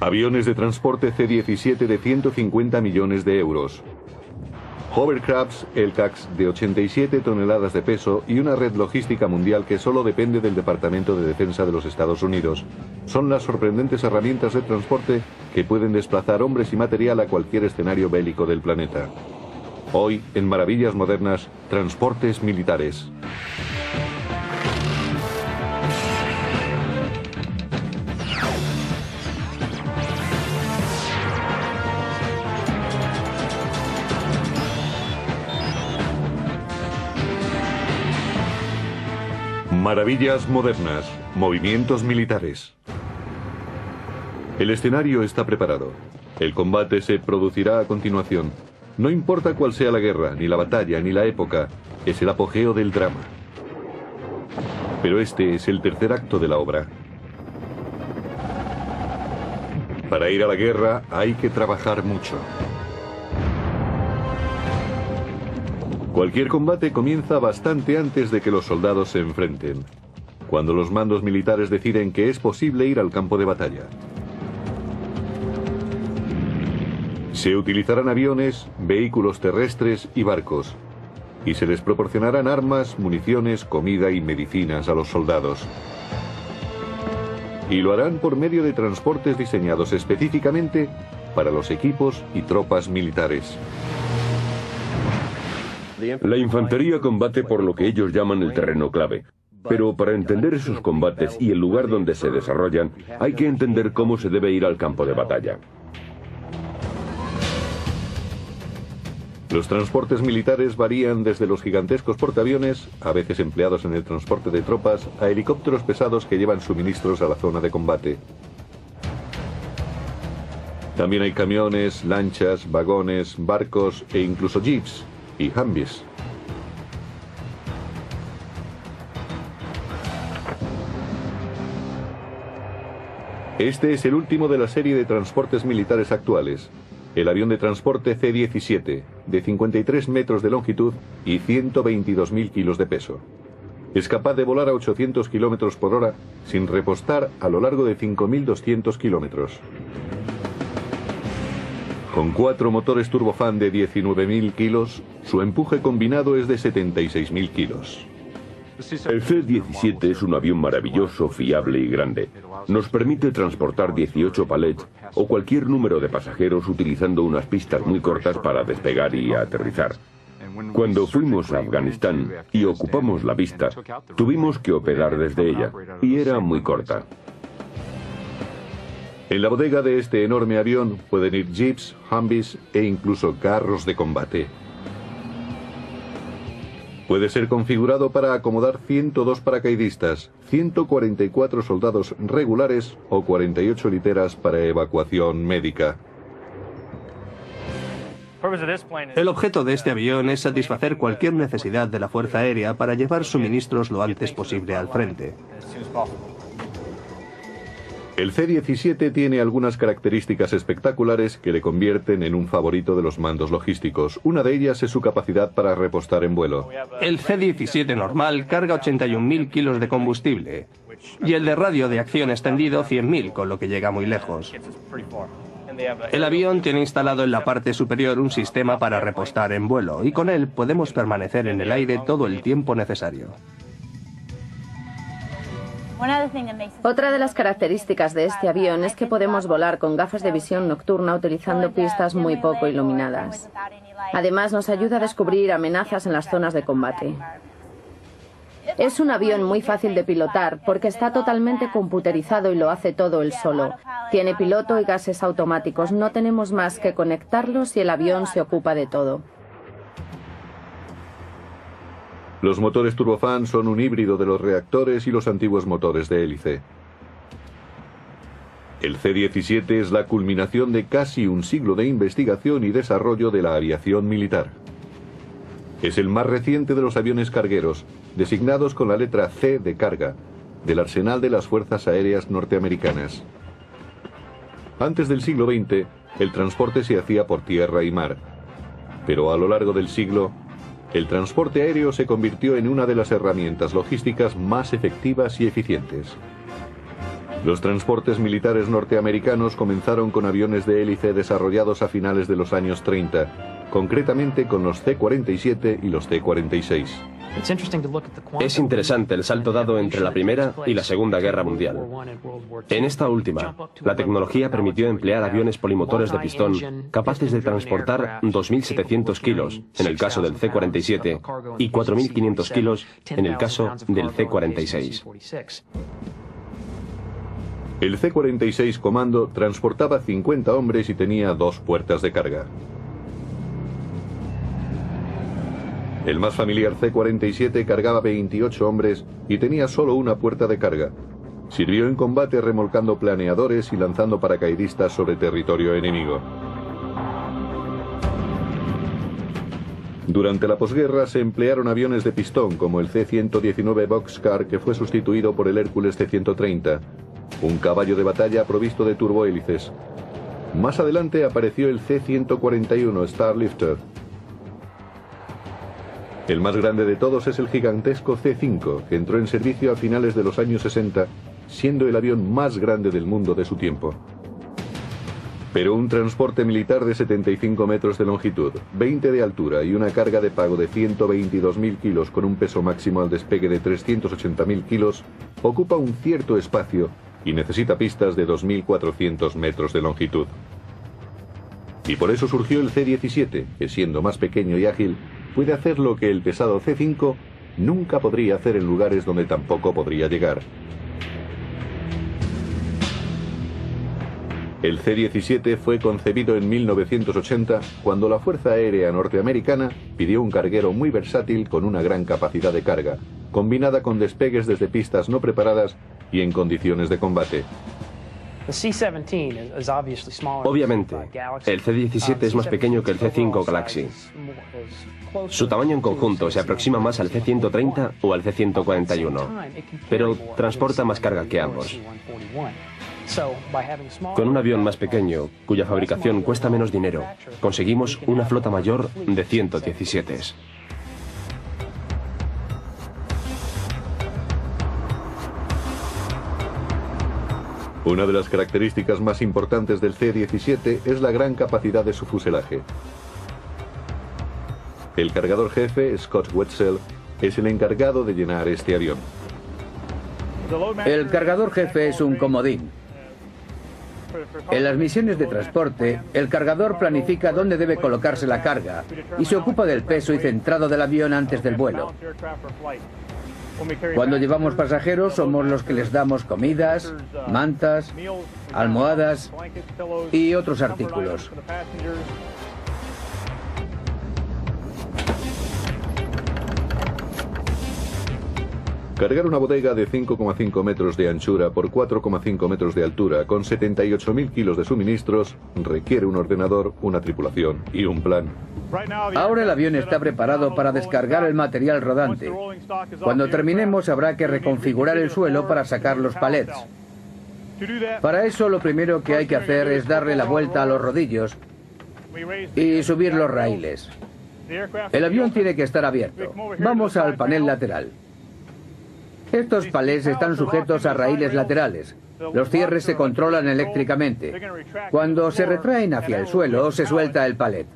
Aviones de transporte C-17 de 150 millones de euros. Hovercrafts LCACs de 87 toneladas de peso y una red logística mundial que solo depende del Departamento de Defensa de los Estados Unidos. Son las sorprendentes herramientas de transporte que pueden desplazar hombres y material a cualquier escenario bélico del planeta. Hoy, en Maravillas Modernas, transportes militares. Maravillas Modernas, movimientos militares. El escenario está preparado. El combate se producirá a continuación. No importa cuál sea la guerra, ni la batalla, ni la época, es el apogeo del drama. Pero este es el tercer acto de la obra. Para ir a la guerra hay que trabajar mucho. Cualquier combate comienza bastante antes de que los soldados se enfrenten, cuando los mandos militares deciden que es posible ir al campo de batalla. Se utilizarán aviones, vehículos terrestres y barcos, y se les proporcionarán armas, municiones, comida y medicinas a los soldados. Y lo harán por medio de transportes diseñados específicamente para los equipos y tropas militares. La infantería combate por lo que ellos llaman el terreno clave. Pero para entender esos combates y el lugar donde se desarrollan, hay que entender cómo se debe ir al campo de batalla. Los transportes militares varían desde los gigantescos portaaviones, a veces empleados en el transporte de tropas, a helicópteros pesados que llevan suministros a la zona de combate. También hay camiones, lanchas, vagones, barcos e incluso jeeps y Humvees. Este es el último de la serie de transportes militares actuales, el avión de transporte C-17, de 53 metros de longitud y 122.000 kilos de peso. Es capaz de volar a 800 kilómetros por hora sin repostar a lo largo de 5.200 kilómetros. Con 4 motores turbofan de 19.000 kilos, su empuje combinado es de 76.000 kilos. El C-17 es un avión maravilloso, fiable y grande. Nos permite transportar 18 palets o cualquier número de pasajeros utilizando unas pistas muy cortas para despegar y aterrizar. Cuando fuimos a Afganistán y ocupamos la pista, tuvimos que operar desde ella, y era muy corta. En la bodega de este enorme avión pueden ir jeeps, Humvees e incluso carros de combate. Puede ser configurado para acomodar 102 paracaidistas, 144 soldados regulares o 48 literas para evacuación médica. El objeto de este avión es satisfacer cualquier necesidad de la Fuerza Aérea para llevar suministros lo antes posible al frente. El C-17 tiene algunas características espectaculares que le convierten en un favorito de los mandos logísticos. Una de ellas es su capacidad para repostar en vuelo. El C-17 normal carga 81.000 kilos de combustible y el de radio de acción extendido 100.000, con lo que llega muy lejos. El avión tiene instalado en la parte superior un sistema para repostar en vuelo y con él podemos permanecer en el aire todo el tiempo necesario. Otra de las características de este avión es que podemos volar con gafas de visión nocturna utilizando pistas muy poco iluminadas. Además, nos ayuda a descubrir amenazas en las zonas de combate. Es un avión muy fácil de pilotar porque está totalmente computerizado y lo hace todo él solo. Tiene piloto y gases automáticos. No tenemos más que conectarlos y el avión se ocupa de todo. Los motores turbofan son un híbrido de los reactores y los antiguos motores de hélice. El C-17 es la culminación de casi un siglo de investigación y desarrollo de la aviación militar. Es el más reciente de los aviones cargueros, designados con la letra C de carga, del arsenal de las Fuerzas Aéreas norteamericanas. Antes del siglo XX, el transporte se hacía por tierra y mar, pero a lo largo del siglo, el transporte aéreo se convirtió en una de las herramientas logísticas más efectivas y eficientes. Los transportes militares norteamericanos comenzaron con aviones de hélice desarrollados a finales de los años 30, concretamente con los C-47 y los C-46. Es interesante el salto dado entre la Primera y la Segunda Guerra Mundial. En esta última, la tecnología permitió emplear aviones polimotores de pistón capaces de transportar 2.700 kilos en el caso del C-47 y 4.500 kilos en el caso del C-46. El C-46 Comando transportaba 50 hombres y tenía 2 puertas de carga. El más familiar C-47 cargaba 28 hombres y tenía solo una puerta de carga. Sirvió en combate remolcando planeadores y lanzando paracaidistas sobre territorio enemigo. Durante la posguerra se emplearon aviones de pistón como el C-119 Boxcar, que fue sustituido por el Hércules C-130, un caballo de batalla provisto de turbohélices. Más adelante apareció el C-141 Starlifter. El más grande de todos es el gigantesco C-5, que entró en servicio a finales de los años 60, siendo el avión más grande del mundo de su tiempo. Pero un transporte militar de 75 metros de longitud, 20 de altura y una carga de pago de 122.000 kilos con un peso máximo al despegue de 380.000 kilos, ocupa un cierto espacio y necesita pistas de 2.400 metros de longitud. Y por eso surgió el C-17, que siendo más pequeño y ágil, puede hacer lo que el pesado C-5 nunca podría hacer en lugares donde tampoco podría llegar. El C-17 fue concebido en 1980 cuando la Fuerza Aérea Norteamericana pidió un carguero muy versátil con una gran capacidad de carga, combinada con despegues desde pistas no preparadas y en condiciones de combate. Obviamente, el C-17 es más pequeño que el C-5 Galaxy. Su tamaño en conjunto se aproxima más al C-130 o al C-141, pero transporta más carga que ambos. Con un avión más pequeño, cuya fabricación cuesta menos dinero, conseguimos una flota mayor de 117s. Una de las características más importantes del C-17 es la gran capacidad de su fuselaje. El cargador jefe, Scott Wetzel, es el encargado de llenar este avión. El cargador jefe es un comodín. En las misiones de transporte, el cargador planifica dónde debe colocarse la carga y se ocupa del peso y centrado del avión antes del vuelo. Cuando llevamos pasajeros, somos los que les damos comidas, mantas, almohadas y otros artículos. Cargar una bodega de 5,5 metros de anchura por 4,5 metros de altura con 78.000 kilos de suministros requiere un ordenador, una tripulación y un plan. Ahora el avión está preparado para descargar el material rodante. Cuando terminemos habrá que reconfigurar el suelo para sacar los palets. Para eso lo primero que hay que hacer es darle la vuelta a los rodillos y subir los raíles. El avión tiene que estar abierto. Vamos al panel lateral. Estos palets están sujetos a raíles laterales. Los cierres se controlan eléctricamente. Cuando se retraen hacia el suelo, se suelta el palet.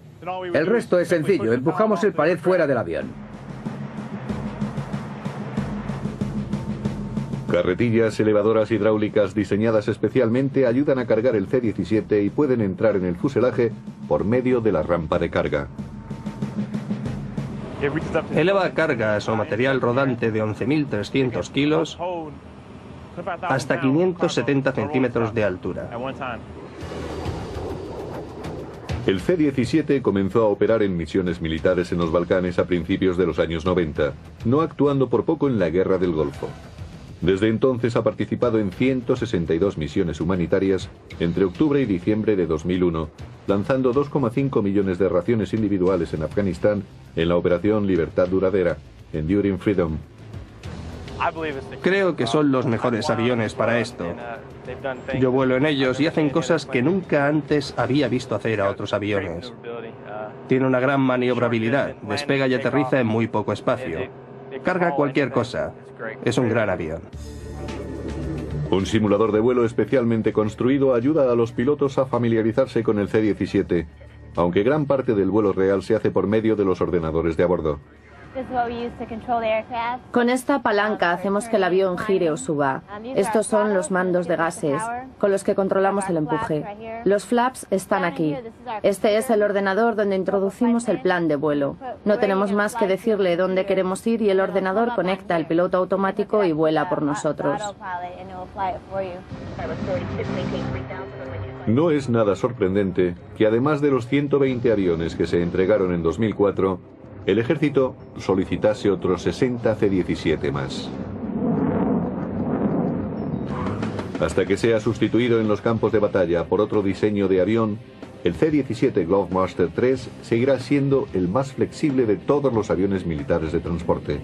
El resto es sencillo, empujamos el palet fuera del avión. Carretillas elevadoras hidráulicas diseñadas especialmente ayudan a cargar el C-17 y pueden entrar en el fuselaje por medio de la rampa de carga. Eleva cargas o material rodante de 11.300 kilos hasta 570 centímetros de altura. El C-17 comenzó a operar en misiones militares en los Balcanes a principios de los años 90, no actuando por poco en la Guerra del Golfo. Desde entonces ha participado en 162 misiones humanitarias entre octubre y diciembre de 2001, lanzando 2,5 millones de raciones individuales en Afganistán en la Operación Libertad Duradera, Enduring Freedom. Creo que son los mejores aviones para esto. Yo vuelo en ellos y hacen cosas que nunca antes había visto hacer a otros aviones. Tiene una gran maniobrabilidad, despega y aterriza en muy poco espacio. Carga cualquier cosa. Es un gran avión. Un simulador de vuelo especialmente construido ayuda a los pilotos a familiarizarse con el C-17, aunque gran parte del vuelo real se hace por medio de los ordenadores de a bordo. Con esta palanca hacemos que el avión gire o suba. Estos son los mandos de gases, con los que controlamos el empuje. Los flaps están aquí. Este es el ordenador donde introducimos el plan de vuelo. No tenemos más que decirle dónde queremos ir y el ordenador conecta el piloto automático y vuela por nosotros. No es nada sorprendente que además de los 120 aviones que se entregaron en 2004, el ejército solicitase otros 60 C-17 más. Hasta que sea sustituido en los campos de batalla por otro diseño de avión, el C-17 Globemaster III seguirá siendo el más flexible de todos los aviones militares de transporte.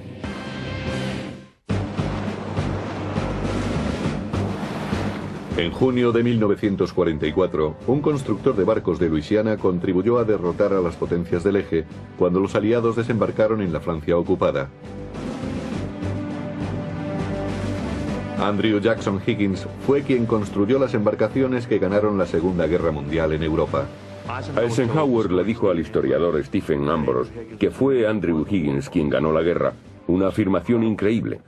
En junio de 1944, un constructor de barcos de Luisiana contribuyó a derrotar a las potencias del eje cuando los aliados desembarcaron en la Francia ocupada. Andrew Jackson Higgins fue quien construyó las embarcaciones que ganaron la Segunda Guerra Mundial en Europa. Eisenhower le dijo al historiador Stephen Ambrose que fue Andrew Higgins quien ganó la guerra, una afirmación increíble.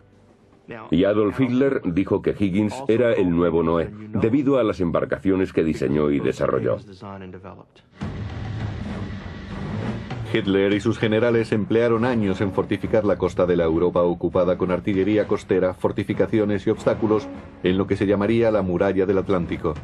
Y Adolf Hitler dijo que Higgins era el nuevo Noé, debido a las embarcaciones que diseñó y desarrolló. Hitler y sus generales emplearon años en fortificar la costa de la Europa ocupada con artillería costera, fortificaciones y obstáculos en lo que se llamaría la muralla del Atlántico.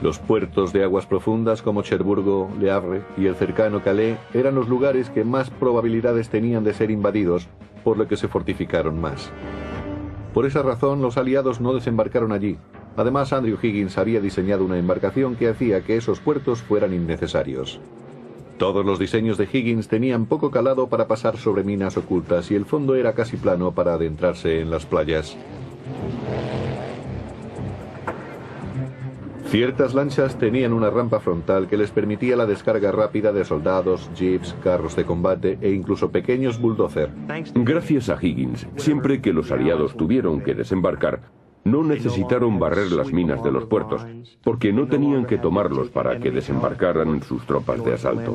Los puertos de aguas profundas como Cherburgo, Le Havre y el cercano Calais eran los lugares que más probabilidades tenían de ser invadidos, por lo que se fortificaron más. Por esa razón, los aliados no desembarcaron allí. Además, Andrew Higgins había diseñado una embarcación que hacía que esos puertos fueran innecesarios. Todos los diseños de Higgins tenían poco calado para pasar sobre minas ocultas y el fondo era casi plano para adentrarse en las playas. Ciertas lanchas tenían una rampa frontal que les permitía la descarga rápida de soldados, jeeps, carros de combate e incluso pequeños bulldozer. Gracias a Higgins, siempre que los aliados tuvieron que desembarcar, no necesitaron barrer las minas de los puertos, porque no tenían que tomarlos para que desembarcaran sus tropas de asalto.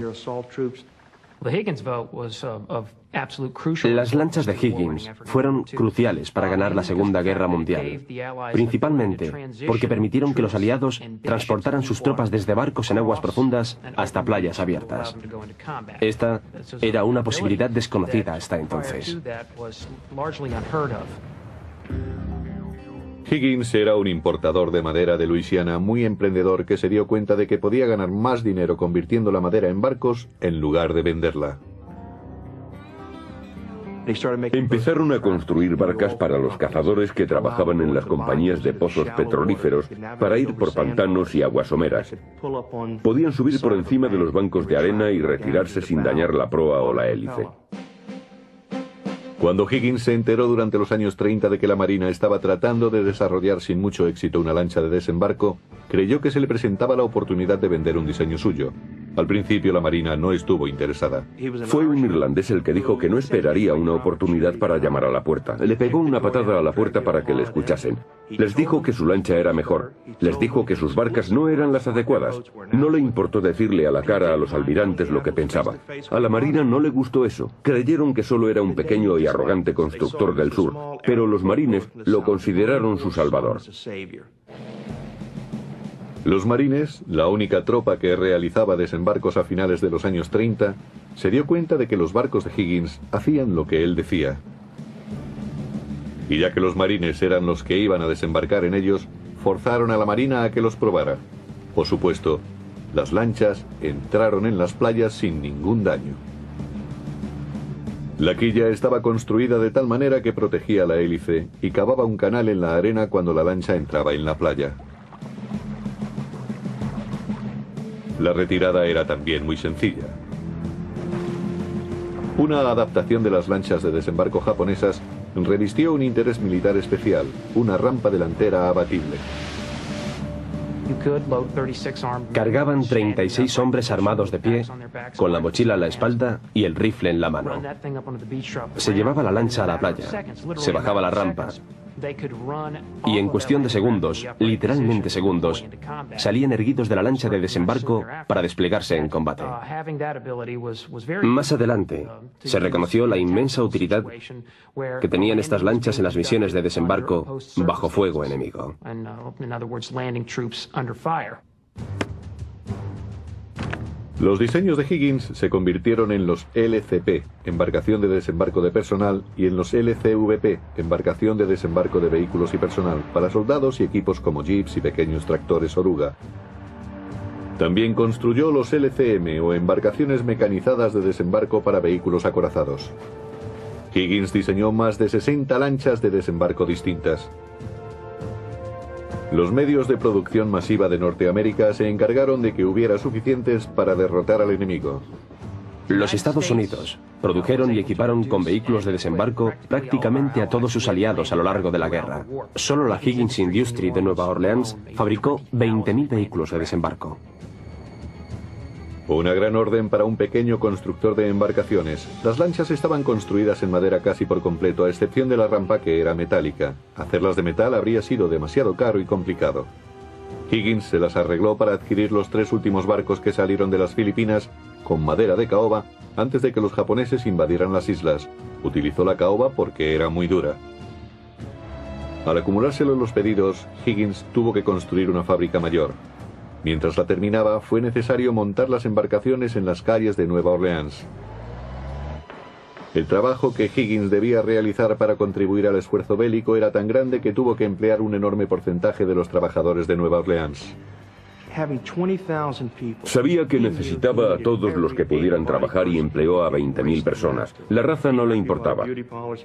Las lanchas de Higgins fueron cruciales para ganar la Segunda Guerra Mundial, principalmente porque permitieron que los aliados transportaran sus tropas desde barcos en aguas profundas hasta playas abiertas. Esta era una posibilidad desconocida hasta entonces. Higgins era un importador de madera de Luisiana muy emprendedor que se dio cuenta de que podía ganar más dinero convirtiendo la madera en barcos en lugar de venderla. Empezaron a construir barcas para los cazadores que trabajaban en las compañías de pozos petrolíferos para ir por pantanos y aguas someras. Podían subir por encima de los bancos de arena y retirarse sin dañar la proa o la hélice. Cuando Higgins se enteró durante los años 30 de que la Marina estaba tratando de desarrollar sin mucho éxito una lancha de desembarco, creyó que se le presentaba la oportunidad de vender un diseño suyo. Al principio la Marina no estuvo interesada. Fue un irlandés el que dijo que no esperaría una oportunidad para llamar a la puerta. Le pegó una patada a la puerta para que le escuchasen. Les dijo que su lancha era mejor. Les dijo que sus barcas no eran las adecuadas. No le importó decirle a la cara a los almirantes lo que pensaba. A la Marina no le gustó eso. Creyeron que solo era un pequeño y arrogante constructor del sur, pero los marines lo consideraron su salvador. Los marines, la única tropa que realizaba desembarcos a finales de los años 30, se dio cuenta de que los barcos de Higgins hacían lo que él decía. Y ya que los marines eran los que iban a desembarcar en ellos, forzaron a la Marina a que los probara. Por supuesto, las lanchas entraron en las playas sin ningún daño. La quilla estaba construida de tal manera que protegía la hélice y cavaba un canal en la arena cuando la lancha entraba en la playa. La retirada era también muy sencilla. Una adaptación de las lanchas de desembarco japonesas revistió un interés militar especial, una rampa delantera abatible. Cargaban 36 hombres armados de pie, con la mochila a la espalda y el rifle en la mano. Se llevaba la lancha a la playa, se bajaba la rampa y en cuestión de segundos, literalmente segundos, salían erguidos de la lancha de desembarco para desplegarse en combate. Más adelante, se reconoció la inmensa utilidad que tenían estas lanchas en las misiones de desembarco bajo fuego enemigo. Los diseños de Higgins se convirtieron en los LCP, embarcación de desembarco de personal, y en los LCVP, embarcación de desembarco de vehículos y personal, para soldados y equipos como jeeps y pequeños tractores oruga. También construyó los LCM o embarcaciones mecanizadas de desembarco para vehículos acorazados. Higgins diseñó más de 60 lanchas de desembarco distintas. Los medios de producción masiva de Norteamérica se encargaron de que hubiera suficientes para derrotar al enemigo. Los Estados Unidos produjeron y equiparon con vehículos de desembarco prácticamente a todos sus aliados a lo largo de la guerra. Solo la Higgins Industry de Nueva Orleans fabricó 20.000 vehículos de desembarco. Una gran orden para un pequeño constructor de embarcaciones. Las lanchas estaban construidas en madera casi por completo, a excepción de la rampa que era metálica. Hacerlas de metal habría sido demasiado caro y complicado. Higgins se las arregló para adquirir los 3 últimos barcos que salieron de las Filipinas con madera de caoba antes de que los japoneses invadieran las islas. Utilizó la caoba porque era muy dura. Al acumulárselo los pedidos, Higgins tuvo que construir una fábrica mayor. Mientras la terminaba, fue necesario montar las embarcaciones en las calles de Nueva Orleans. El trabajo que Higgins debía realizar para contribuir al esfuerzo bélico era tan grande que tuvo que emplear un enorme porcentaje de los trabajadores de Nueva Orleans. Sabía que necesitaba a todos los que pudieran trabajar y empleó a 20.000 personas. La raza no le importaba.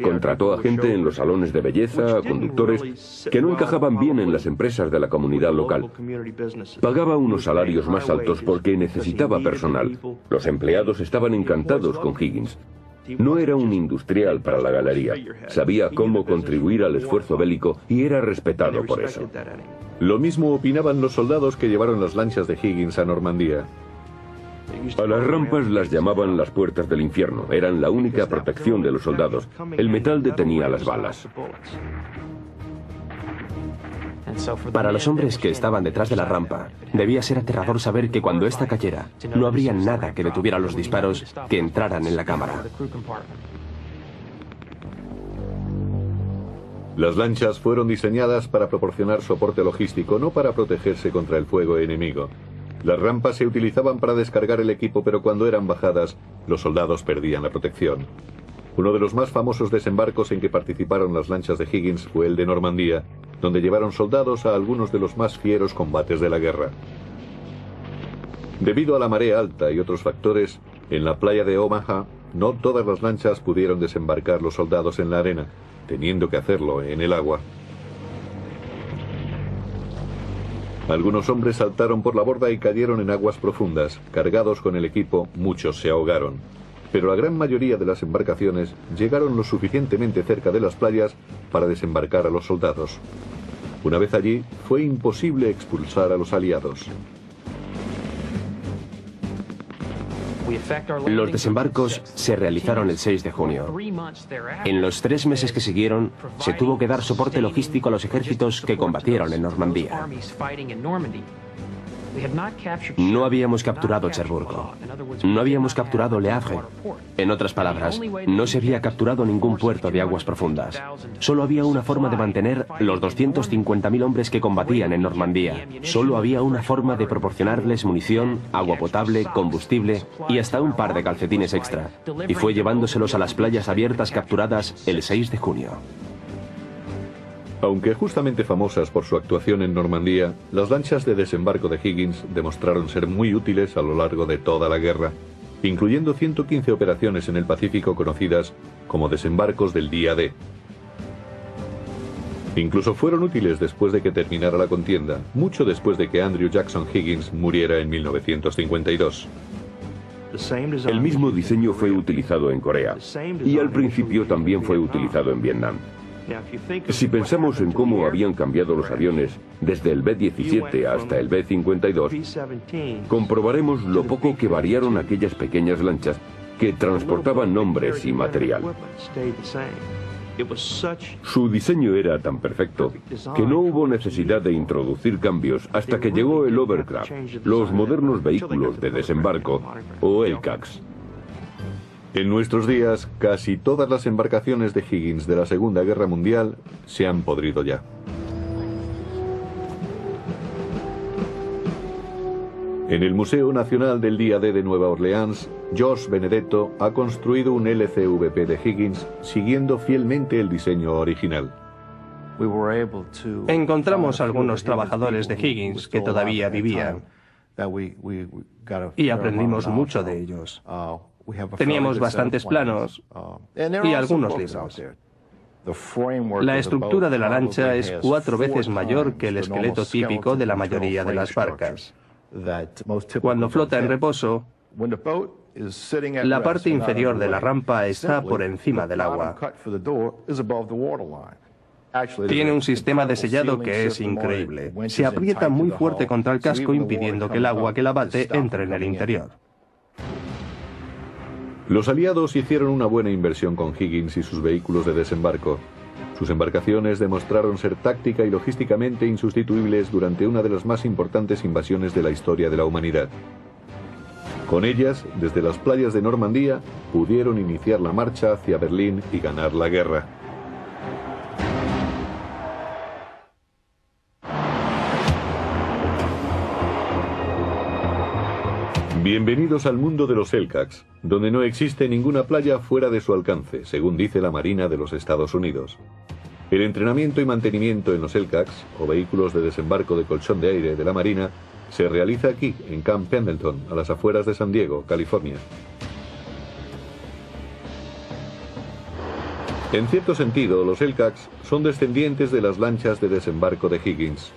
Contrató a gente en los salones de belleza, a conductores que no encajaban bien en las empresas de la comunidad local. Pagaba unos salarios más altos porque necesitaba personal. Los empleados estaban encantados con Higgins. No era un industrial para la galería. Sabía cómo contribuir al esfuerzo bélico y era respetado por eso. Lo mismo opinaban los soldados que llevaron las lanchas de Higgins a Normandía. A las rampas las llamaban las puertas del infierno. Eran la única protección de los soldados. El metal detenía las balas. Para los hombres que estaban detrás de la rampa, debía ser aterrador saber que cuando esta cayera, no habría nada que detuviera los disparos que entraran en la cámara. Las lanchas fueron diseñadas para proporcionar soporte logístico, no para protegerse contra el fuego enemigo. Las rampas se utilizaban para descargar el equipo, pero cuando eran bajadas, los soldados perdían la protección. Uno de los más famosos desembarcos en que participaron las lanchas de Higgins fue el de Normandía, donde llevaron soldados a algunos de los más fieros combates de la guerra. Debido a la marea alta y otros factores, en la playa de Omaha, no todas las lanchas pudieron desembarcar los soldados en la arena, teniendo que hacerlo en el agua. Algunos hombres saltaron por la borda y cayeron en aguas profundas. Cargados con el equipo, muchos se ahogaron. Pero la gran mayoría de las embarcaciones llegaron lo suficientemente cerca de las playas para desembarcar a los soldados. Una vez allí, fue imposible expulsar a los aliados. Los desembarcos se realizaron el 6 de junio. En los 3 meses que siguieron, se tuvo que dar soporte logístico a los ejércitos que combatieron en Normandía. No habíamos capturado Cherburgo. No habíamos capturado Le Havre. En otras palabras, no se había capturado ningún puerto de aguas profundas. Solo había una forma de mantener los 250.000 hombres que combatían en Normandía. Solo había una forma de proporcionarles munición, agua potable, combustible y hasta un par de calcetines extra. Y fue llevándoselos a las playas abiertas capturadas el 6 de junio. Aunque justamente famosas por su actuación en Normandía, las lanchas de desembarco de Higgins demostraron ser muy útiles a lo largo de toda la guerra, incluyendo 115 operaciones en el Pacífico conocidas como desembarcos del día D. Incluso fueron útiles después de que terminara la contienda, mucho después de que Andrew Jackson Higgins muriera en 1952. El mismo diseño fue utilizado en Corea y al principio también fue utilizado en Vietnam. Si pensamos en cómo habían cambiado los aviones desde el B-17 hasta el B-52, comprobaremos lo poco que variaron aquellas pequeñas lanchas que transportaban hombres y material. Su diseño era tan perfecto que no hubo necesidad de introducir cambios hasta que llegó el Overcraft, los modernos vehículos de desembarco o LCACs. En nuestros días, casi todas las embarcaciones de Higgins de la Segunda Guerra Mundial se han podrido ya. En el Museo Nacional del Día D de Nueva Orleans, George Benedetto ha construido un LCVP de Higgins siguiendo fielmente el diseño original. Encontramos algunos trabajadores de Higgins que todavía vivían y aprendimos mucho de ellos. Teníamos bastantes planos y algunos libros. La estructura de la lancha es 4 veces mayor que el esqueleto típico de la mayoría de las barcas. Cuando flota en reposo, la parte inferior de la rampa está por encima del agua. Tiene un sistema de sellado que es increíble. Se aprieta muy fuerte contra el casco impidiendo que el agua que la bate entre en el interior. Los aliados hicieron una buena inversión con Higgins y sus vehículos de desembarco. Sus embarcaciones demostraron ser táctica y logísticamente insustituibles durante una de las más importantes invasiones de la historia de la humanidad. Con ellas, desde las playas de Normandía, pudieron iniciar la marcha hacia Berlín y ganar la guerra. Bienvenidos al mundo de los LCACs, donde no existe ninguna playa fuera de su alcance, según dice la Marina de los Estados Unidos. El entrenamiento y mantenimiento en los LCACs, o vehículos de desembarco de colchón de aire de la Marina, se realiza aquí, en Camp Pendleton, a las afueras de San Diego, California. En cierto sentido, los LCACs son descendientes de las lanchas de desembarco de Higgins.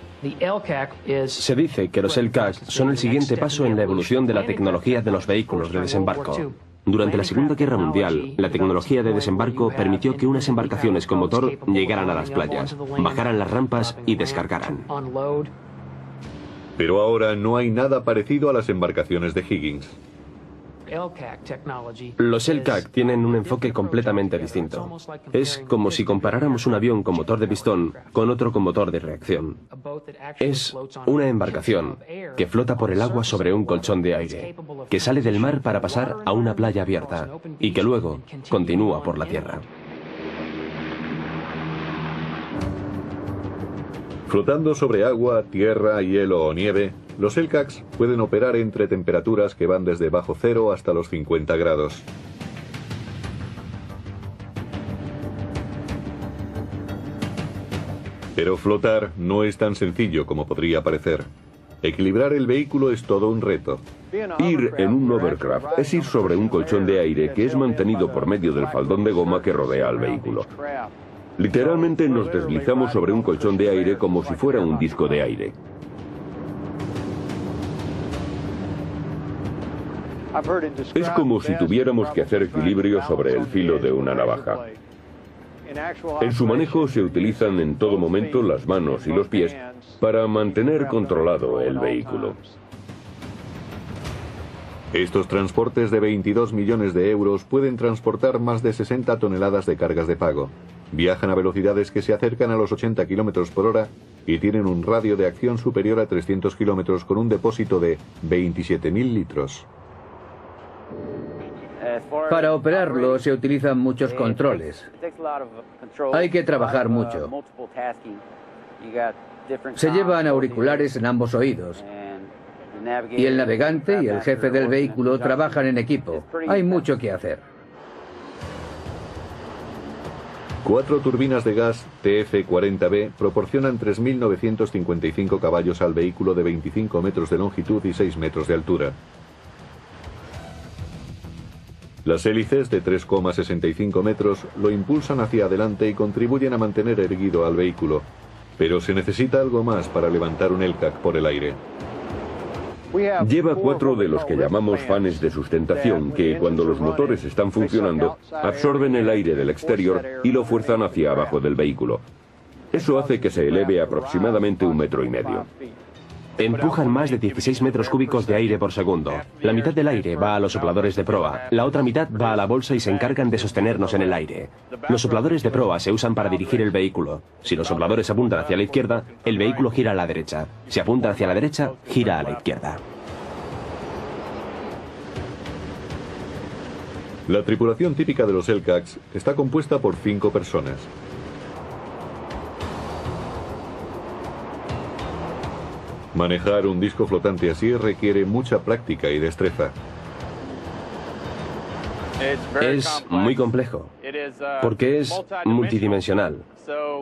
Se dice que los LCAC son el siguiente paso en la evolución de la tecnología de los vehículos de desembarco. Durante la Segunda Guerra Mundial, la tecnología de desembarco permitió que unas embarcaciones con motor llegaran a las playas, bajaran las rampas y descargaran. Pero ahora no hay nada parecido a las embarcaciones de Higgins. Los LCAC tienen un enfoque completamente distinto. Es como si comparáramos un avión con motor de pistón con otro con motor de reacción. Es una embarcación que flota por el agua sobre un colchón de aire, que sale del mar para pasar a una playa abierta y que luego continúa por la tierra. Flotando sobre agua, tierra, hielo o nieve, los LCACs pueden operar entre temperaturas que van desde bajo cero hasta los 50 grados. Pero flotar no es tan sencillo como podría parecer. Equilibrar el vehículo es todo un reto. Ir en un Overcraft es ir sobre un colchón de aire que es mantenido por medio del faldón de goma que rodea al vehículo. Literalmente nos deslizamos sobre un colchón de aire como si fuera un disco de aire. Es como si tuviéramos que hacer equilibrio sobre el filo de una navaja. En su manejo se utilizan en todo momento las manos y los pies para mantener controlado el vehículo. Estos transportes de 22 millones de euros pueden transportar más de 60 toneladas de cargas de pago. Viajan a velocidades que se acercan a los 80 km por hora y tienen un radio de acción superior a 300 km con un depósito de 27.000 litros. Para operarlo se utilizan muchos controles. Hay que trabajar mucho. Se llevan auriculares en ambos oídos. Y el navegante y el jefe del vehículo trabajan en equipo. Hay mucho que hacer. 4 turbinas de gas TF-40B proporcionan 3.955 caballos al vehículo de 25 metros de longitud y 6 metros de altura. Las hélices de 3,65 metros lo impulsan hacia adelante y contribuyen a mantener erguido al vehículo, pero se necesita algo más para levantar un LCAC por el aire. Lleva 4 de los que llamamos fanes de sustentación que, cuando los motores están funcionando, absorben el aire del exterior y lo fuerzan hacia abajo del vehículo. Eso hace que se eleve aproximadamente 1,5 metros. Empujan más de 16 metros cúbicos de aire por segundo. La mitad del aire va a los sopladores de proa, la otra mitad va a la bolsa y se encargan de sostenernos en el aire. Los sopladores de proa se usan para dirigir el vehículo. Si los sopladores apuntan hacia la izquierda, el vehículo gira a la derecha. Si apuntan hacia la derecha, gira a la izquierda. La tripulación típica de los LCACs está compuesta por 5 personas. Manejar un disco flotante así requiere mucha práctica y destreza. Es muy complejo, porque es multidimensional.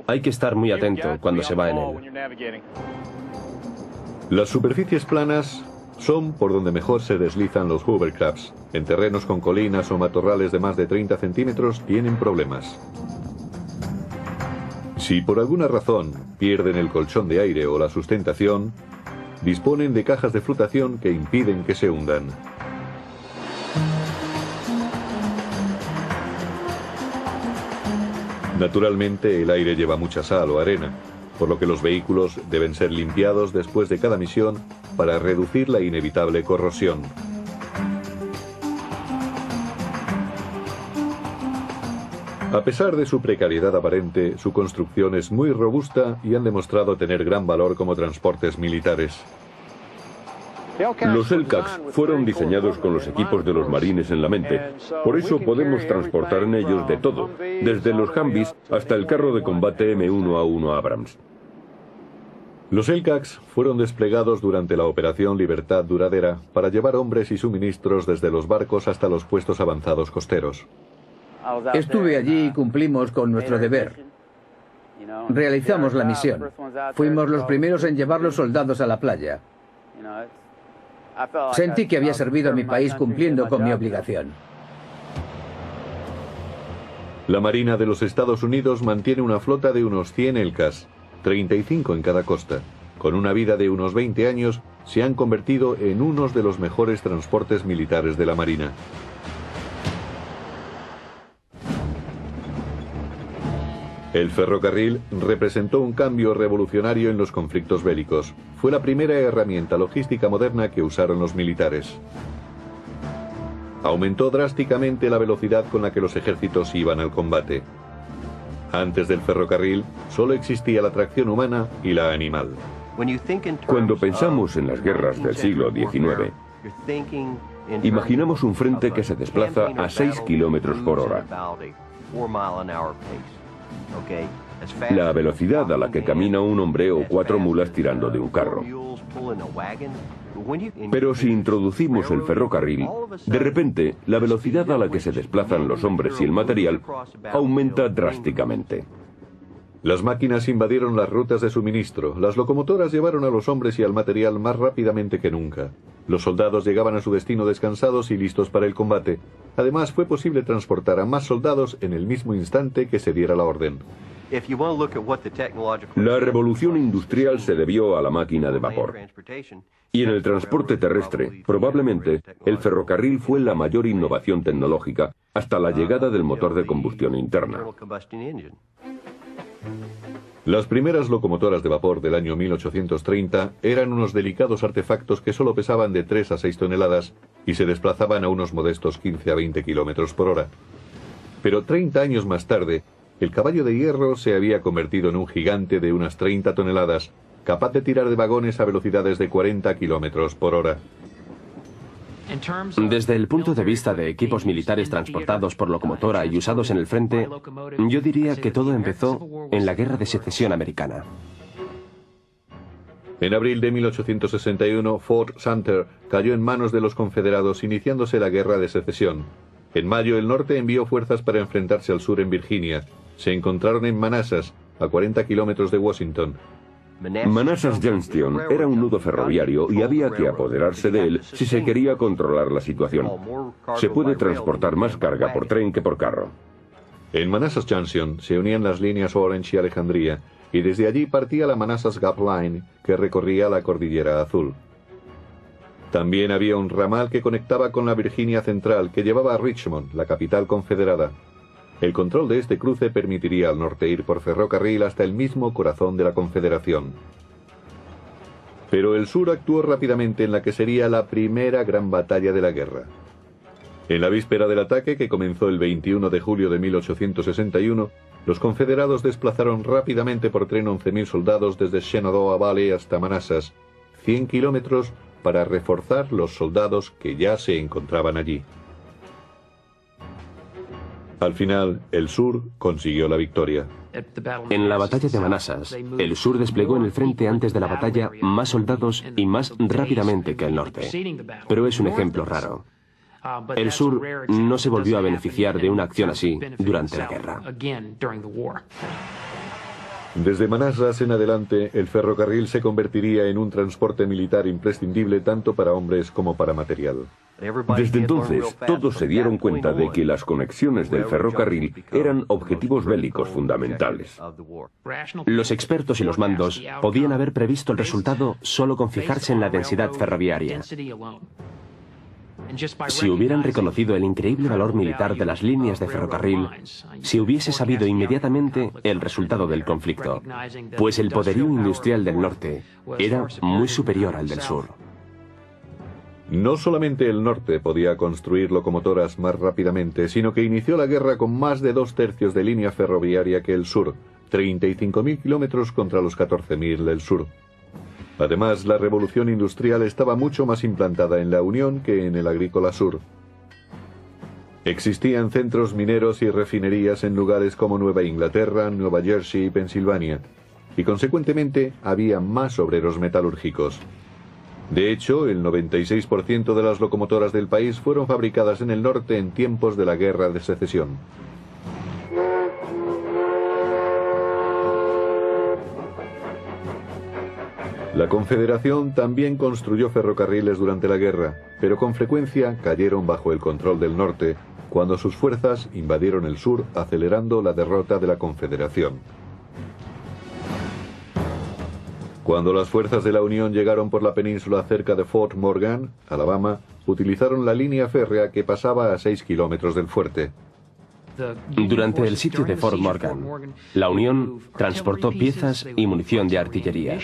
Hay que estar muy atento cuando se va en él. Las superficies planas son por donde mejor se deslizan los hovercrafts. En terrenos con colinas o matorrales de más de 30 centímetros tienen problemas. Si por alguna razón pierden el colchón de aire o la sustentación, disponen de cajas de flotación que impiden que se hundan. Naturalmente, el aire lleva mucha sal o arena, por lo que los vehículos deben ser limpiados después de cada misión para reducir la inevitable corrosión. A pesar de su precariedad aparente, su construcción es muy robusta y han demostrado tener gran valor como transportes militares. Los LCACs fueron diseñados con los equipos de los marines en la mente. Por eso podemos transportar en ellos de todo, desde los Humvees hasta el carro de combate M1A1 Abrams. Los LCACs fueron desplegados durante la Operación Libertad Duradera para llevar hombres y suministros desde los barcos hasta los puestos avanzados costeros. Estuve allí y cumplimos con nuestro deber. Realizamos la misión. Fuimos los primeros en llevar los soldados a la playa. Sentí que había servido a mi país cumpliendo con mi obligación. La Marina de los Estados Unidos mantiene una flota de unos 100 LCACs, 35 en cada costa. Con una vida de unos 20 años, se han convertido en unos de los mejores transportes militares de la Marina. El ferrocarril representó un cambio revolucionario en los conflictos bélicos. Fue la primera herramienta logística moderna que usaron los militares. Aumentó drásticamente la velocidad con la que los ejércitos iban al combate. Antes del ferrocarril, solo existía la tracción humana y la animal. Cuando pensamos en las guerras del siglo XIX, imaginamos un frente que se desplaza a 6 kilómetros por hora. La velocidad a la que camina un hombre o 4 mulas tirando de un carro. Pero si introducimos el ferrocarril, de repente la velocidad a la que se desplazan los hombres y el material aumenta drásticamente. Las máquinas invadieron las rutas de suministro. Las locomotoras llevaron a los hombres y al material más rápidamente que nunca. Los soldados llegaban a su destino descansados y listos para el combate. Además, fue posible transportar a más soldados en el mismo instante que se diera la orden. La revolución industrial se debió a la máquina de vapor. Y en el transporte terrestre, probablemente, el ferrocarril fue la mayor innovación tecnológica hasta la llegada del motor de combustión interna. Las primeras locomotoras de vapor del año 1830 eran unos delicados artefactos que solo pesaban de 3 a 6 toneladas y se desplazaban a unos modestos 15 a 20 kilómetros por hora. Pero 30 años más tarde, el caballo de hierro se había convertido en un gigante de unas 30 toneladas, capaz de tirar de vagones a velocidades de 40 kilómetros por hora. Desde el punto de vista de equipos militares transportados por locomotora y usados en el frente, yo diría que todo empezó en la Guerra de Secesión Americana. En abril de 1861, Fort Sumter cayó en manos de los confederados, iniciándose la Guerra de Secesión. En mayo, el norte envió fuerzas para enfrentarse al sur en Virginia. Se encontraron en Manassas, a 40 kilómetros de Washington. Manassas Junction era un nudo ferroviario y había que apoderarse de él si se quería controlar la situación. Se puede transportar más carga por tren que por carro. En Manassas Junction se unían las líneas Orange y Alejandría, y desde allí partía la Manassas Gap Line, que recorría la Cordillera Azul. También había un ramal que conectaba con la Virginia Central, que llevaba a Richmond, la capital confederada. El control de este cruce permitiría al norte ir por ferrocarril hasta el mismo corazón de la Confederación. Pero el sur actuó rápidamente en la que sería la primera gran batalla de la guerra. En la víspera del ataque, que comenzó el 21 de julio de 1861, los confederados desplazaron rápidamente por tren 11.000 soldados desde Shenandoah Valley hasta Manassas, 100 kilómetros, para reforzar los soldados que ya se encontraban allí. Al final, el sur consiguió la victoria. En la batalla de Manassas, el sur desplegó en el frente antes de la batalla más soldados y más rápidamente que el norte. Pero es un ejemplo raro. El sur no se volvió a beneficiar de una acción así durante la guerra. Desde Manassas en adelante, el ferrocarril se convertiría en un transporte militar imprescindible tanto para hombres como para material. Desde entonces, todos se dieron cuenta de que las conexiones del ferrocarril eran objetivos bélicos fundamentales. Los expertos y los mandos podían haber previsto el resultado solo con fijarse en la densidad ferroviaria. Si hubieran reconocido el increíble valor militar de las líneas de ferrocarril, si hubiese sabido inmediatamente el resultado del conflicto, pues el poderío industrial del norte era muy superior al del sur. No solamente el norte podía construir locomotoras más rápidamente, sino que inició la guerra con más de 2/3 de línea ferroviaria que el sur, 35.000 kilómetros contra los 14.000 del sur. Además, la revolución industrial estaba mucho más implantada en la Unión que en el agrícola sur. Existían centros mineros y refinerías en lugares como Nueva Inglaterra, Nueva Jersey y Pensilvania, y consecuentemente había más obreros metalúrgicos. De hecho, el 96% de las locomotoras del país fueron fabricadas en el norte en tiempos de la Guerra de Secesión. La Confederación también construyó ferrocarriles durante la guerra, pero con frecuencia cayeron bajo el control del norte, cuando sus fuerzas invadieron el sur, acelerando la derrota de la Confederación. Cuando las fuerzas de la Unión llegaron por la península cerca de Fort Morgan, Alabama, utilizaron la línea férrea que pasaba a 6 kilómetros del fuerte. Durante el sitio de Fort Morgan, la Unión transportó piezas y munición de artillería,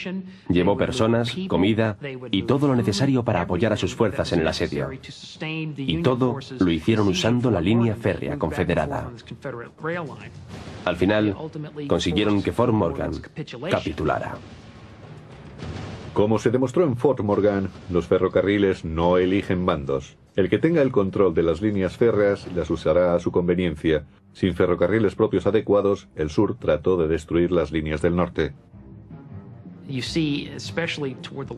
llevó personas, comida y todo lo necesario para apoyar a sus fuerzas en el asedio. Y todo lo hicieron usando la línea férrea confederada. Al final, consiguieron que Fort Morgan capitulara. Como se demostró en Fort Morgan, los ferrocarriles no eligen bandos. El que tenga el control de las líneas férreas las usará a su conveniencia. Sin ferrocarriles propios adecuados, el sur trató de destruir las líneas del norte.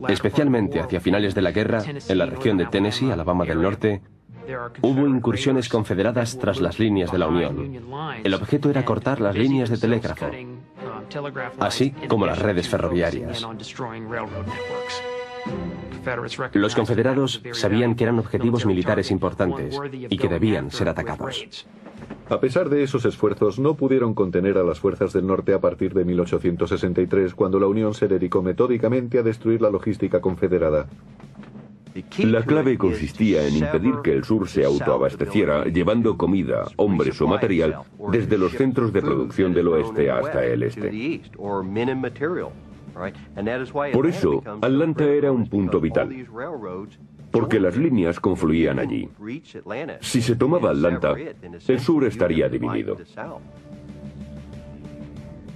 Especialmente hacia finales de la guerra, en la región de Tennessee, Alabama del Norte, hubo incursiones confederadas tras las líneas de la Unión. El objeto era cortar las líneas de telégrafo, así como las redes ferroviarias. Los confederados sabían que eran objetivos militares importantes y que debían ser atacados. A pesar de esos esfuerzos, no pudieron contener a las fuerzas del norte a partir de 1863, cuando la Unión se dedicó metódicamente a destruir la logística confederada. La clave consistía en impedir que el sur se autoabasteciera llevando comida, hombres o material desde los centros de producción del oeste hasta el este. Por eso, Atlanta era un punto vital, porque las líneas confluían allí. Si se tomaba Atlanta, el sur estaría dividido.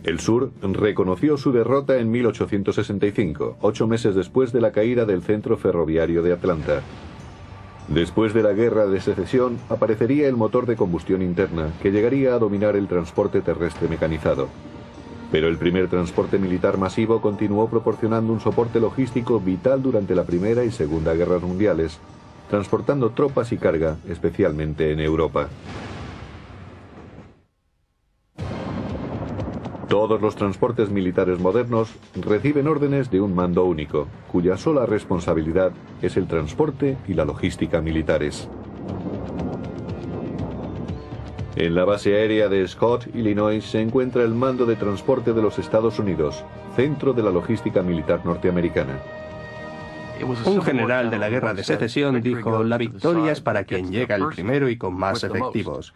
El sur reconoció su derrota en 1865, 8 meses después de la caída del centro ferroviario de Atlanta. Después de la Guerra de Secesión, aparecería el motor de combustión interna, que llegaría a dominar el transporte terrestre mecanizado. Pero el primer transporte militar masivo continuó proporcionando un soporte logístico vital durante la Primera y Segunda Guerras Mundiales, transportando tropas y carga, especialmente en Europa. Todos los transportes militares modernos reciben órdenes de un mando único, cuya sola responsabilidad es el transporte y la logística militares. En la base aérea de Scott, Illinois, se encuentra el Mando de Transporte de los Estados Unidos, centro de la logística militar norteamericana. Un general de la Guerra de Secesión dijo: la victoria es para quien llega el primero y con más efectivos.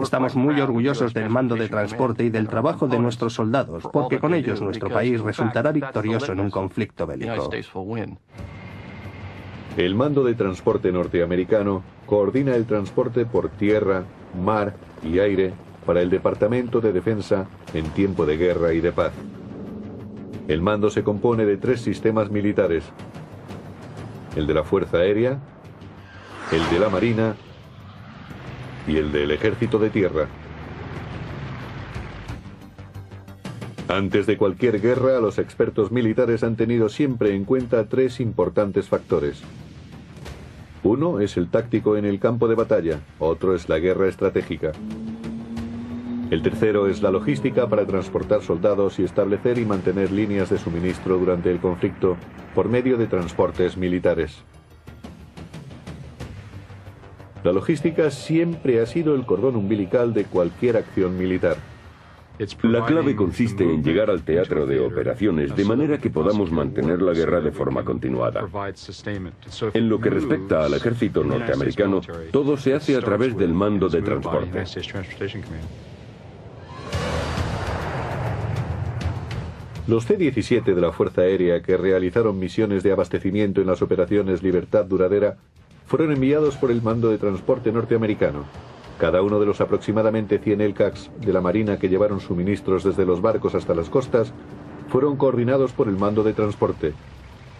Estamos muy orgullosos del mando de transporte y del trabajo de nuestros soldados, porque con ellos nuestro país resultará victorioso en un conflicto bélico. El mando de transporte norteamericano coordina el transporte por tierra, mar y aire para el Departamento de Defensa en tiempo de guerra y de paz. El mando se compone de 3 sistemas militares: el de la Fuerza Aérea, el de la Marina y el del Ejército de Tierra. Antes de cualquier guerra, los expertos militares han tenido siempre en cuenta 3 importantes factores. Uno es el táctico en el campo de batalla, otro es la guerra estratégica. El tercero es la logística para transportar soldados y establecer y mantener líneas de suministro durante el conflicto por medio de transportes militares. La logística siempre ha sido el cordón umbilical de cualquier acción militar. La clave consiste en llegar al teatro de operaciones de manera que podamos mantener la guerra de forma continuada. En lo que respecta al ejército norteamericano, todo se hace a través del mando de transporte. Los C-17 de la Fuerza Aérea que realizaron misiones de abastecimiento en las operaciones Libertad Duradera fueron enviados por el mando de transporte norteamericano. Cada uno de los aproximadamente 100 LCACs de la Marina que llevaron suministros desde los barcos hasta las costas fueron coordinados por el mando de transporte.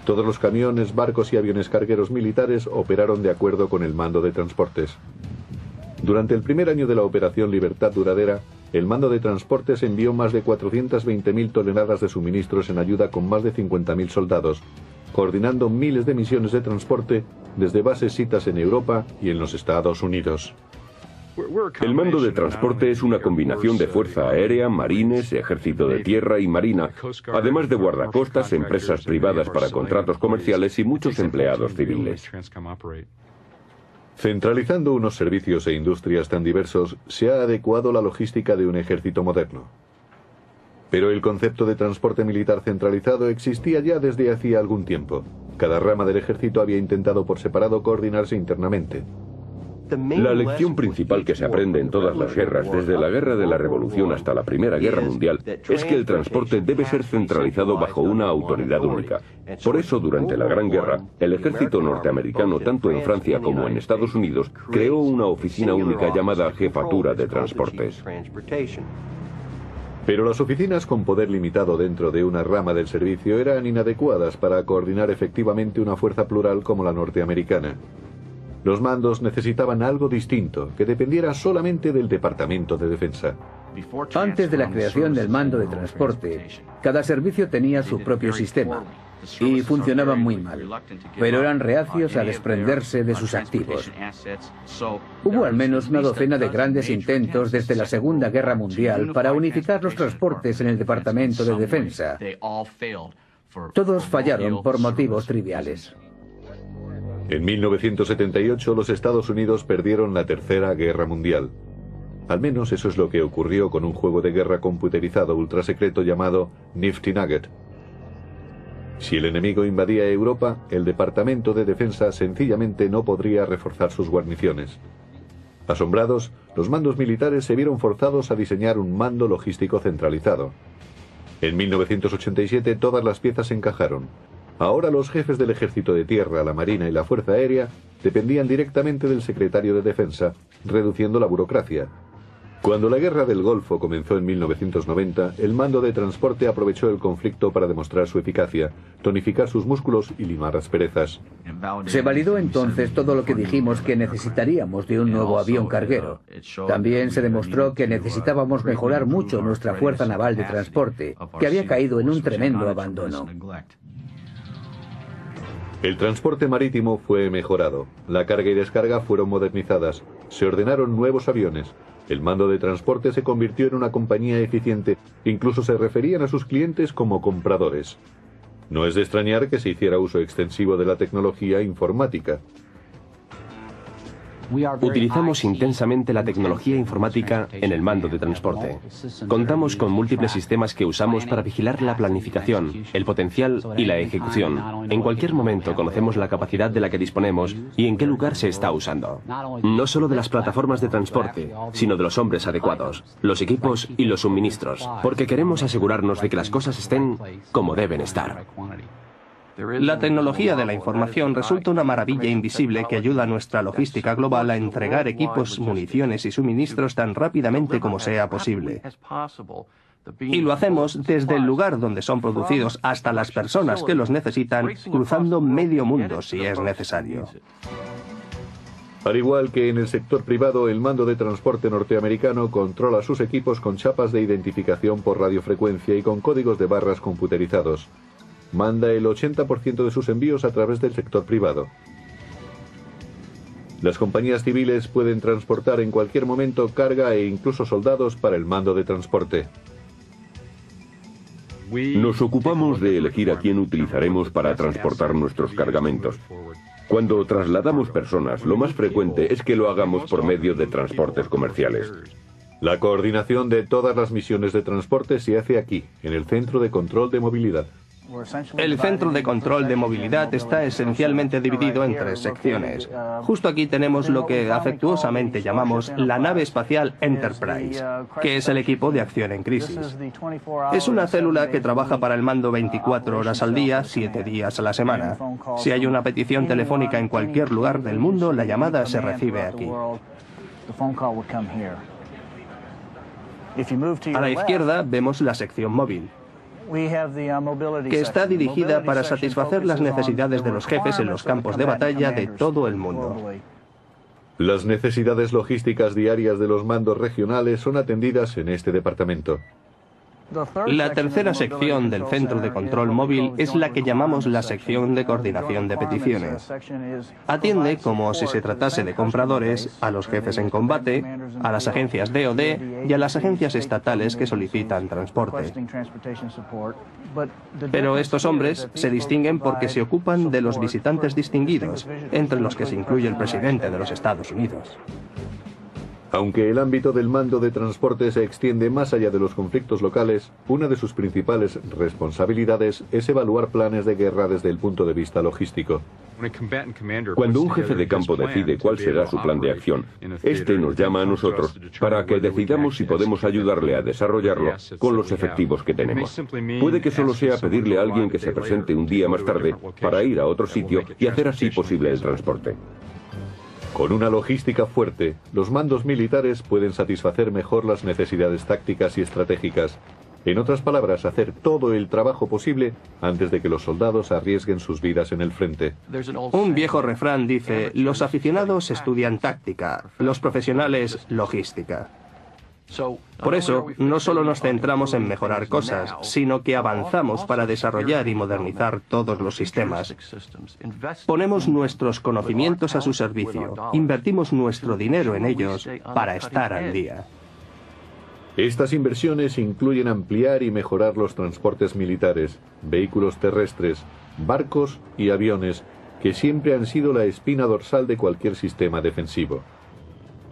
Todos los camiones, barcos y aviones cargueros militares operaron de acuerdo con el mando de transportes. Durante el primer año de la Operación Libertad Duradera, el mando de transportes envió más de 420.000 toneladas de suministros en ayuda con más de 50.000 soldados, coordinando miles de misiones de transporte desde bases citas en Europa y en los Estados Unidos. El mando de transporte es una combinación de fuerza aérea, marines, ejército de tierra y marina, además de guardacostas, empresas privadas para contratos comerciales y muchos empleados civiles. Centralizando unos servicios e industrias tan diversos, se ha adecuado la logística de un ejército moderno. Pero el concepto de transporte militar centralizado existía ya desde hacía algún tiempo. Cada rama del ejército había intentado por separado coordinarse internamente. La lección principal que se aprende en todas las guerras, desde la Guerra de la Revolución hasta la Primera Guerra Mundial, es que el transporte debe ser centralizado bajo una autoridad única. Por eso, durante la Gran Guerra, el ejército norteamericano, tanto en Francia como en Estados Unidos, creó una oficina única llamada Jefatura de Transportes. Pero las oficinas con poder limitado dentro de una rama del servicio eran inadecuadas para coordinar efectivamente una fuerza plural como la norteamericana. Los mandos necesitaban algo distinto, que dependiera solamente del Departamento de Defensa. Antes de la creación del mando de transporte, cada servicio tenía su propio sistema y funcionaban muy mal, pero eran reacios a desprenderse de sus activos. Hubo al menos una docena de grandes intentos desde la Segunda Guerra Mundial para unificar los transportes en el Departamento de Defensa. Todos fallaron por motivos triviales. En 1978 los Estados Unidos perdieron la Tercera Guerra Mundial. Al menos eso es lo que ocurrió con un juego de guerra computerizado ultrasecreto llamado Nifty Nugget. Si el enemigo invadía Europa, el Departamento de Defensa sencillamente no podría reforzar sus guarniciones. Asombrados, los mandos militares se vieron forzados a diseñar un mando logístico centralizado. En 1987 todas las piezas encajaron. Ahora los jefes del Ejército de Tierra, la Marina y la Fuerza Aérea dependían directamente del Secretario de Defensa, reduciendo la burocracia. Cuando la Guerra del Golfo comenzó en 1990, el mando de transporte aprovechó el conflicto para demostrar su eficacia, tonificar sus músculos y limar asperezas. Se validó entonces todo lo que dijimos que necesitaríamos de un nuevo avión carguero. También se demostró que necesitábamos mejorar mucho nuestra fuerza naval de transporte, que había caído en un tremendo abandono. El transporte marítimo fue mejorado, la carga y descarga fueron modernizadas, se ordenaron nuevos aviones, el mando de transporte se convirtió en una compañía eficiente, incluso se referían a sus clientes como compradores. No es de extrañar que se hiciera uso extensivo de la tecnología informática. Utilizamos intensamente la tecnología informática en el mando de transporte. Contamos con múltiples sistemas que usamos para vigilar la planificación, el potencial y la ejecución. En cualquier momento conocemos la capacidad de la que disponemos y en qué lugar se está usando. No solo de las plataformas de transporte, sino de los hombres adecuados, los equipos y los suministros, porque queremos asegurarnos de que las cosas estén como deben estar. La tecnología de la información resulta una maravilla invisible que ayuda a nuestra logística global a entregar equipos, municiones y suministros tan rápidamente como sea posible. Y lo hacemos desde el lugar donde son producidos hasta las personas que los necesitan, cruzando medio mundo si es necesario. Al igual que en el sector privado, el mando de transporte norteamericano controla sus equipos con chapas de identificación por radiofrecuencia y con códigos de barras computerizados. Manda el 80% de sus envíos a través del sector privado. Las compañías civiles pueden transportar en cualquier momento carga e incluso soldados para el mando de transporte. Nos ocupamos de elegir a quién utilizaremos para transportar nuestros cargamentos. Cuando trasladamos personas, lo más frecuente es que lo hagamos por medio de transportes comerciales. La coordinación de todas las misiones de transporte se hace aquí, en el Centro de Control de Movilidad. El Centro de Control de Movilidad está esencialmente dividido en 3 secciones. Justo aquí tenemos lo que afectuosamente llamamos la nave espacial Enterprise, que es el equipo de acción en crisis. Es una célula que trabaja para el mando 24 horas al día, 7 días a la semana. Si hay una petición telefónica en cualquier lugar del mundo, la llamada se recibe aquí. A la izquierda vemos la sección móvil, que está dirigida para satisfacer las necesidades de los jefes en los campos de batalla de todo el mundo. Las necesidades logísticas diarias de los mandos regionales son atendidas en este departamento. La tercera sección del Centro de Control Móvil es la que llamamos la sección de coordinación de peticiones. Atiende, como si se tratase de compradores, a los jefes en combate, a las agencias DoD y a las agencias estatales que solicitan transporte. Pero estos hombres se distinguen porque se ocupan de los visitantes distinguidos, entre los que se incluye el presidente de los Estados Unidos. Aunque el ámbito del mando de transporte se extiende más allá de los conflictos locales, una de sus principales responsabilidades es evaluar planes de guerra desde el punto de vista logístico. Cuando un jefe de campo decide cuál será su plan de acción, este nos llama a nosotros para que decidamos si podemos ayudarle a desarrollarlo con los efectivos que tenemos. Puede que solo sea pedirle a alguien que se presente un día más tarde para ir a otro sitio y hacer así posible el transporte. Con una logística fuerte, los mandos militares pueden satisfacer mejor las necesidades tácticas y estratégicas. En otras palabras, hacer todo el trabajo posible antes de que los soldados arriesguen sus vidas en el frente. Un viejo refrán dice: los aficionados estudian táctica, los profesionales logística. Por eso, no solo nos centramos en mejorar cosas, sino que avanzamos para desarrollar y modernizar todos los sistemas. Ponemos nuestros conocimientos a su servicio, invertimos nuestro dinero en ellos para estar al día. Estas inversiones incluyen ampliar y mejorar los transportes militares, vehículos terrestres, barcos y aviones, que siempre han sido la espina dorsal de cualquier sistema defensivo.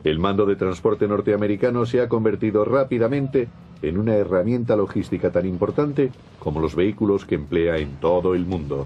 El mando de transporte norteamericano se ha convertido rápidamente en una herramienta logística tan importante como los vehículos que emplea en todo el mundo.